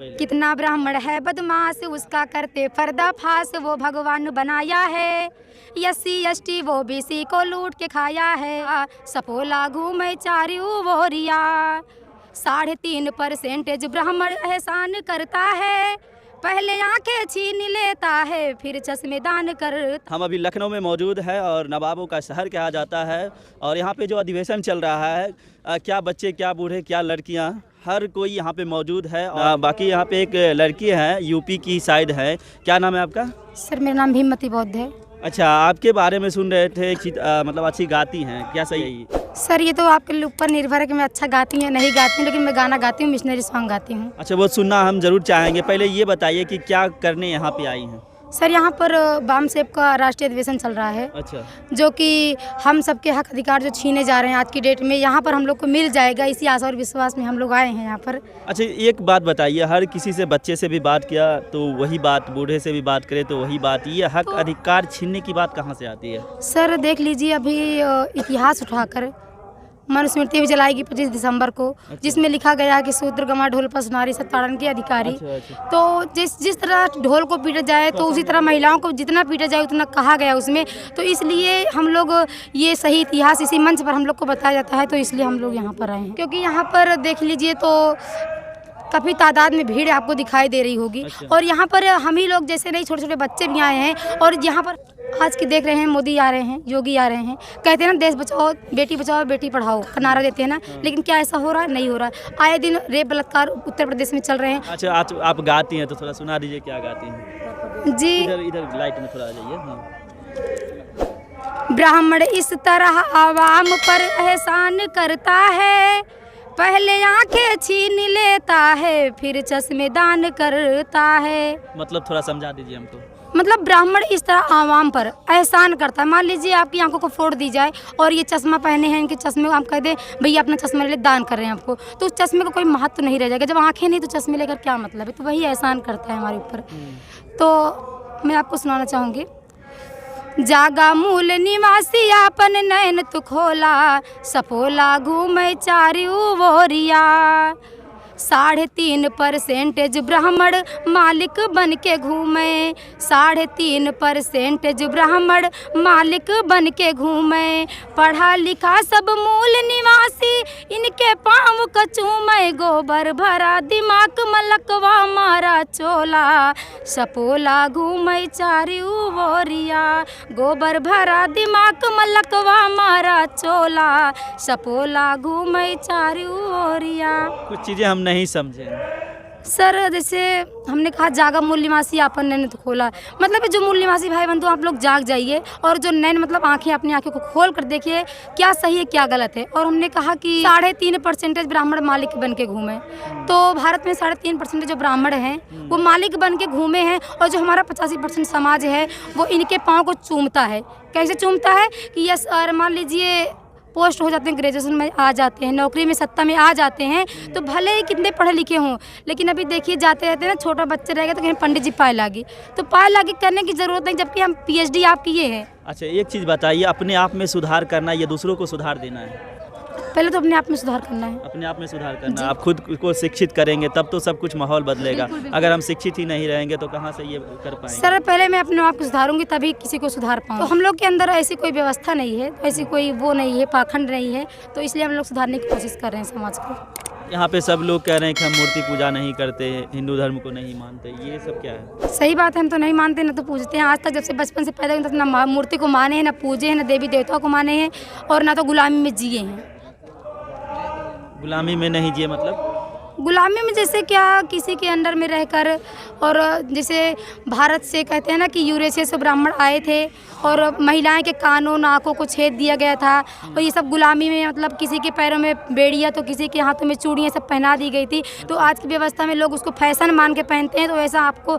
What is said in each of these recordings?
पहले। कितना ब्राह्मण है बदमाश, उसका करते पर्दाफाश, वो भगवान बनाया है। SC ST वो BC को लूट के खाया है। सपोला घूमे चारू वोरिया, 3.5% ब्राह्मण एहसान करता है। पहले आंखें छीन लेता है, फिर चश्मे दान कर। हम अभी लखनऊ में मौजूद है और नवाबों का शहर कहा जाता है और यहाँ पे जो अधिवेशन चल रहा है, क्या बच्चे, क्या बूढ़े, क्या लड़कियाँ, हर कोई यहाँ पे मौजूद है। और बाकी यहाँ पे एक लड़की है, यूपी की साइड है। क्या नाम है आपका? सर मेरा नाम भीममती बौद्ध है। अच्छा, आपके बारे में सुन रहे थे कि मतलब अच्छी गाती हैं, क्या सही है? सर ये तो आपके ऊपर निर्भर है कि मैं अच्छा गाती हूँ या नहीं गाती हूँ, लेकिन मैं गाना गाती हूँ, मिशनरी सॉन्ग गाती हूँ। अच्छा, वो सुनना हम जरूर चाहेंगे। पहले ये बताइए कि क्या करने यहाँ पे आई हैं? सर यहाँ पर बामसेब का राष्ट्रीय अधिवेशन चल रहा है। अच्छा, जो कि हम सबके हक अधिकार जो छीने जा रहे हैं आज की डेट में, यहाँ पर हम लोग को मिल जाएगा, इसी आशा और विश्वास में हम लोग आए हैं यहाँ पर। अच्छा, एक बात बताइए, हर किसी से, बच्चे से भी बात किया तो वही बात, बूढ़े से भी बात करें तो वही बात, ये हक अधिकार छीनने की बात कहाँ से आती है? सर देख लीजिए, अभी इतिहास उठाकर मनुस्मृति भी जलाएगी 25 दिसंबर को। अच्छा। जिसमें लिखा गया है कि शूद्र गमा ढोल पर सुनारी सब ताड़न के अधिकारी। अच्छा। तो जिस तरह ढोल को पीटा जाए तो उसी तरह महिलाओं को जितना पीटा जाए उतना कहा गया उसमें। तो इसलिए हम लोग ये सही इतिहास इसी मंच पर हम लोग को बताया जाता है, तो इसलिए हम लोग यहाँ पर आए हैं। क्योंकि यहाँ पर देख लीजिए तो काफ़ी तादाद में भीड़ आपको दिखाई दे रही होगी। अच्छा। और यहाँ पर हम ही लोग जैसे नहीं, छोटे छोटे बच्चे भी आए हैं। और यहाँ पर आज की देख रहे हैं, मोदी आ रहे हैं, योगी आ रहे हैं, कहते हैं ना देश बचाओ बेटी पढ़ाओ का नारा देते हैं ना, लेकिन क्या ऐसा हो रहा है? नहीं हो रहा है। आए दिन रेप बलात्कार उत्तर प्रदेश में चल रहे हैं। अच्छा, आप गाती हैं तो थोड़ा सुना दीजिए, क्या गाती हैं? जी, इधर लाइट में थोड़ा आ जाइए। हाँ। ब्राह्मण इस तरह आवाम पर एहसान करता है, पहले आंखें छीन लेता है, फिर चश्मे दान करता है। मतलब थोड़ा समझा दीजिए हमको। मतलब ब्राह्मण इस तरह आवाम पर एहसान करता है। मान लीजिए आपकी आंखों को फोड़ दी जाए और ये चश्मा पहने हैं, इनके चश्मे को आप कह दें भैया अपना चश्मा ले ले, दान कर रहे हैं आपको, तो उस चश्मे का कोई महत्व तो नहीं रह जाएगा। जब आंखें नहीं तो चश्मे लेकर क्या मतलब है? तो वही एहसान करता है हमारे ऊपर। तो मैं आपको सुनाना चाहूँगी। जागा मूल निवासी आपन नैन तु खोला, सपोला घूमे चारू वोरिया, 3.5% ब्राह्मण मालिक बन के घूमे, 3.5% ब्राह्मण मालिक बन के घूमे, पढ़ा लिखा सब मूल निवासी इनके पाँव कचूमे, गोबर भरा दिमाग मलकवा मारा चोला, सपोला घूमे चारू वोरिया, गोबर भरा दिमाग मलकवा मारा चोला, सपोला घूमे चारू वोरिया। कुछ चीज़ें हम नहीं समझे सर। जैसे हमने कहा जागा मूल निवासी आपन नैन तो खोला, मतलब जो मूल निवासी भाई बंधु आप लोग जाग जाइए, और जो नैन मतलब आंखें, अपनी आंखों को खोल कर देखिए क्या सही है क्या गलत है। और हमने कहा कि 3.5% ब्राह्मण मालिक बन के घूमे, तो भारत में 3.5% जो ब्राह्मण हैं वो मालिक बन के घूमे हैं। और जो हमारा 85% समाज है वो इनके पाँव को चूमता है। कैसे चूमता है कि यस, और मान लीजिए पोस्ट हो जाते हैं, ग्रेजुएशन में आ जाते हैं, नौकरी में सत्ता में आ जाते हैं, तो भले ही कितने पढ़े लिखे हों, लेकिन अभी देखिए जाते रहते हैं ना, छोटा बच्चा रहेगा तो कहीं पंडित जी पाए लागी, तो पाए लागी करने की ज़रूरत नहीं, जबकि हम PhD आप किए हैं। अच्छा, एक चीज़ बताइए, अपने आप में सुधार करना या दूसरों को सुधार देना है? पहले तो अपने आप में सुधार करना है। अपने आप में सुधार करना। आप खुद को शिक्षित करेंगे तब तो सब कुछ माहौल बदलेगा। अगर हम शिक्षित ही नहीं रहेंगे तो कहाँ से ये कर पाएंगे? सर पहले मैं अपने आप को सुधारूंगी तभी किसी को सुधार पाऊँ। तो हम लोग के अंदर ऐसी कोई व्यवस्था नहीं है, ऐसी कोई वो नहीं है, पाखंड नहीं है, तो इसलिए हम लोग सुधारने की कोशिश कर रहे हैं समाज को। यहाँ पे सब लोग कह रहे हैं कि हम मूर्ति पूजा नहीं करते, हिंदू धर्म को नहीं मानते, ये सब क्या है? सही बात है, हम तो नहीं मानते, ना तो पूजते हैं। आज तक जब से बचपन से पैदा हुए तक ना मूर्ति को माने हैं, ना पूजे हैं, ना देवी देवताओं को माने हैं, और ना तो गुलामी में जिए हैं। गुलामी में नहीं जिए मतलब? गुलामी में जैसे क्या, किसी के अंडर में रहकर, और जैसे भारत से कहते हैं ना कि यूरेशिया से ब्राह्मण आए थे और महिलाएं के कानों नाकों को छेद दिया गया था, और ये सब गुलामी में, मतलब किसी के पैरों में बेड़ियाँ तो किसी के हाथों में चूड़ियाँ सब पहना दी गई थी। तो आज की व्यवस्था में लोग उसको फैशन मान के पहनते हैं, तो ऐसा आपको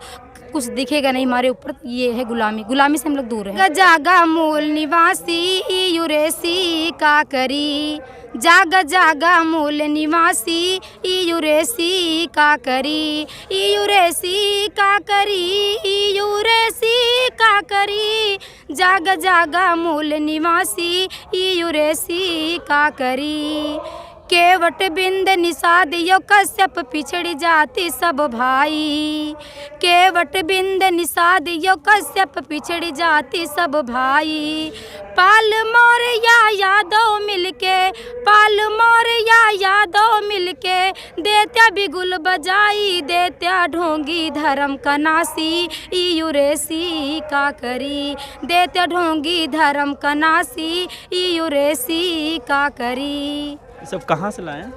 कुछ दिखेगा नहीं हमारे ऊपर। ये है गुलामी, गुलामी से हम लोग दूर हैं। जागा मूल निवासी यूरेसी का करी, जागा जागा मूल निवासी यूरेसी का करी, यूरेसी का करी, यूरेसी का करी, जागा जागा मूल निवासी यूरेसी का करी। केवट बिंद निषाद यो कश्यप पिछड़ जाति सब भाई। केवट बिंद निषाद यो कश्यप पिछड़ जाति सब भाई। पाल मौर्या यादव मिलके, पाल मौर्या यादव मिलके देत्या बिगुल बजाई, देत्या ढोंगी धर्म का नासी यूरेसी का करी। देत्या ढोंगी धर्म का नासी यूरेसी का करी। ये सब कहाँ से लाए हैं?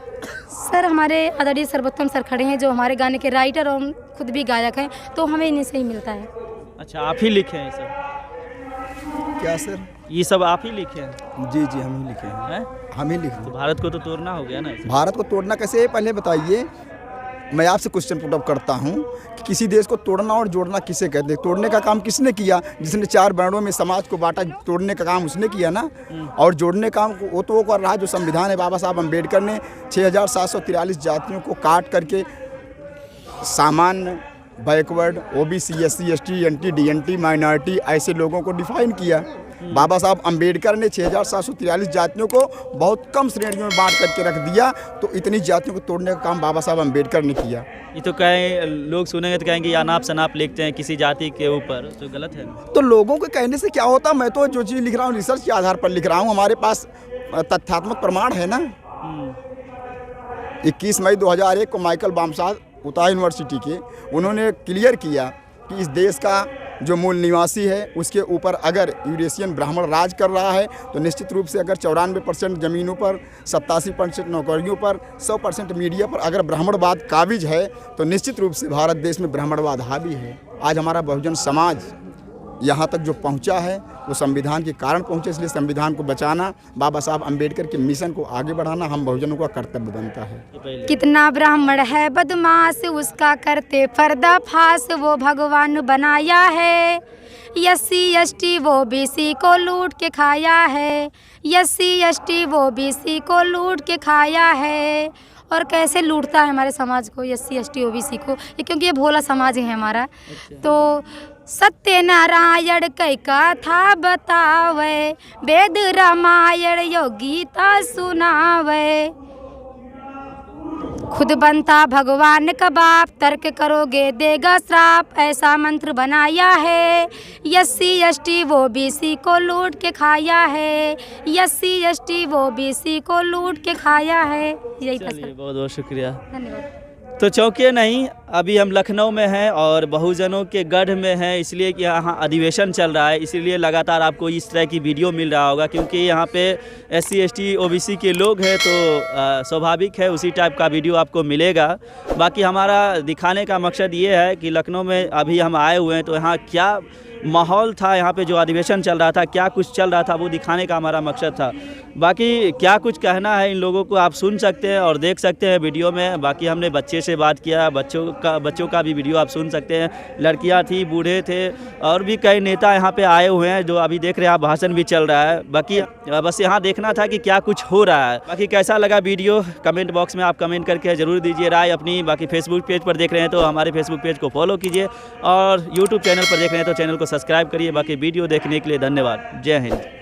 सर हमारे आदरणीय सर्वोत्तम सर खड़े हैं जो हमारे गाने के राइटर और खुद भी गायक हैं, तो हमें इन्हीं से ही मिलता है। अच्छा, आप ही लिखे हैं ये सब? क्या सर? ये सब आप ही लिखे हैं? जी जी, हम ही लिखे हैं। हम ही लिखे तो हैं। भारत को तो तोड़ना हो गया ना इसे। भारत को तोड़ना कैसे है पहले बताइए। मैं आपसे क्वेश्चन पुट अप करता हूँ कि किसी देश को तोड़ना और जोड़ना किसे कहते हैं? तोड़ने का काम किसने किया? जिसने 4 वर्णों में समाज को बांटा, तोड़ने का काम उसने किया ना। और जोड़ने का काम वो तो वो कर रहा है जो संविधान है। बाबा साहब अम्बेडकर ने 6743 जातियों को काट करके सामान्य, backward, OBC, SC, ST, NT, DNT, minority ऐसे लोगों को डिफाइन किया। बाबा साहब अम्बेडकर ने 6743 जातियों को बहुत कम श्रेणियों में बांट करके रख दिया। तो इतनी जातियों को तोड़ने का काम बाबा साहब अम्बेडकर ने किया। ये तो कहें, लोग सुनेंगे तो कहेंगे अनाप शनाप लिखते हैं किसी जाति के ऊपर, तो गलत है। तो लोगों के कहने से क्या होता? मैं तो जो चीज़ लिख रहा हूँ रिसर्च के आधार पर लिख रहा हूँ। हमारे पास तथ्यात्मक प्रमाण है ना। 21 मई 2001 को माइकल बामसाद उता यूनिवर्सिटी के, उन्होंने क्लियर किया कि इस देश का जो मूल निवासी है उसके ऊपर अगर यूरेशियन ब्राह्मण राज कर रहा है तो निश्चित रूप से अगर 94% ज़मीनों पर, 87% नौकरियों पर, 100% मीडिया पर अगर ब्राह्मणवाद काबिज है तो निश्चित रूप से भारत देश में ब्राह्मणवाद हावी है। आज हमारा बहुजन समाज यहाँ तक जो पहुँचा है वो संविधान के कारण पहुँचे। इसलिए संविधान को बचाना, बाबा साहब अम्बेडकर के मिशन को आगे बढ़ाना हम बहुजनों का कर्तव्य बनता है। कितना ब्राह्मण है बदमाश, उसका करते पर्दाफाश वो भगवान बनाया है। एससी एसटी वो बीसी को लूट के खाया है। एससी एसटी वो बीसी को लूट के खाया है। और कैसे लूटता है हमारे समाज को, एससी एसटी ओबीसी को, ये क्योंकि ये भोला समाज है हमारा। तो सत्यनारायण कई कथा बतावे, वेद रामायण यो गीता सुनावे। खुद बनता भगवान का बाप, तर्क करोगे देगा श्राप, ऐसा मंत्र बनाया है। एससी एसटी वो बीसी को लूट के खाया है। एससी एसटी वो बीसी को लूट के खाया है। यही था सर। बहुत बहुत शुक्रिया, धन्यवाद। तो चौंकिए नहीं, अभी हम लखनऊ में हैं और बहुजनों के गढ़ में हैं, इसलिए कि यहाँ अधिवेशन चल रहा है, इसीलिए लगातार आपको इस तरह की वीडियो मिल रहा होगा। क्योंकि यहाँ पे एससी एसटी ओबीसी के लोग हैं तो स्वाभाविक है उसी टाइप का वीडियो आपको मिलेगा। बाकी हमारा दिखाने का मकसद ये है कि लखनऊ में अभी हम आए हुए हैं तो यहाँ क्या माहौल था, यहाँ पे जो अधिवेशन चल रहा था, क्या कुछ चल रहा था, वो दिखाने का हमारा मकसद था। बाकी क्या कुछ कहना है इन लोगों को आप सुन सकते हैं और देख सकते हैं वीडियो में। बाकी हमने बच्चे से बात किया, बच्चों का भी वीडियो आप सुन सकते हैं। लड़कियां थी, बूढ़े थे और भी कई नेता यहाँ पे आए हुए हैं जो अभी देख रहे हैं आप, भाषण भी चल रहा है। बाकी बस यहाँ देखना था कि क्या कुछ हो रहा है। बाकी कैसा लगा वीडियो कमेंट बॉक्स में आप कमेंट करके ज़रूर दीजिए राय अपनी। बाकी फेसबुक पेज पर देख रहे हैं तो हमारे फेसबुक पेज को फॉलो कीजिए और यूट्यूब चैनल पर देख रहे हैं तो चैनल को सब्सक्राइब करिए। बाकी वीडियो देखने के लिए धन्यवाद। जय हिंद।